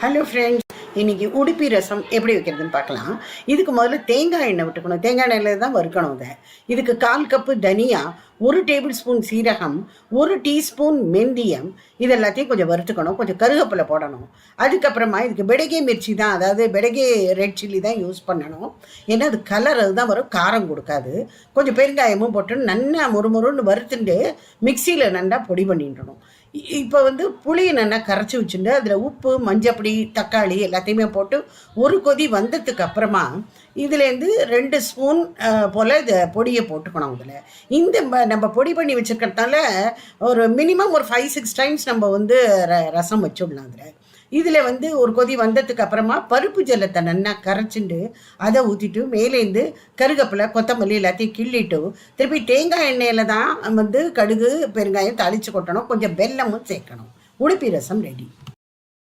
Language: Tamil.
ஹலோ ஃப்ரெண்ட்ஸ், இன்றைக்கி உடுப்பி ரசம் எப்படி வைக்கிறதுன்னு பார்க்கலாம். இதுக்கு முதல்ல தேங்காய் எண்ணெய் விட்டுக்கணும். தேங்காய் எண்ணெயில் தான் வறுக்கணும். அதை இதுக்கு 1/4 கப்பு தனியா, 1 டேபிள் ஸ்பூன் சீரகம், 1 டீஸ்பூன் மெந்தியம், இது எல்லாத்தையும் கொஞ்சம் வறுத்துக்கணும். கொஞ்சம் கருவேப்பிலை போடணும். அதுக்கப்புறமா இதுக்கு பெடகே மிர்ச்சி தான், அதாவது பெடகே ரெட் சில்லி தான் யூஸ் பண்ணணும். ஏன்னா அது கலர் அதுதான் வரும், காரம் கொடுக்காது. கொஞ்சம் பெருங்காயமும் போட்டு நல்லா முறுமுறுன்னு வறுத்துட்டு மிக்சியில் நல்லா பொடி பண்ணிடணும். இப்போ புளியை நல்லா கரைச்சி வச்சுட்டு அதில் உப்பு, மஞ்சப்பொடி, தக்காளி எல்லாத்தையுமே போட்டு ஒரு கொதி வந்ததுக்கு அப்புறமா இதுலேருந்து 2 ஸ்பூன் போல் இதை பொடியை போட்டுக்கணும். இதில் இந்த நம்ம பொடி பண்ணி வச்சுருக்கிறதுனால ஒரு மினிமம் ஒரு 5-6 டைம்ஸ் நம்ம ரசம் வச்சுடலாம். இதில் ஒரு கொதி வந்ததுக்கு அப்புறமா பருப்பு ஜலத்தை நல்லா கரைச்சிட்டு அதை ஊற்றிட்டு மேலேருந்து கருகப்பிலை, கொத்தமல்லி எல்லாத்தையும் கிள்ளிட்டு திருப்பி தேங்காய் எண்ணெயில் தான் கடுகு, பெருங்காயம் தாளித்து கொட்டணும். கொஞ்சம் வெல்லமும் சேர்க்கணும். உடுப்பி ரசம் ரெடி.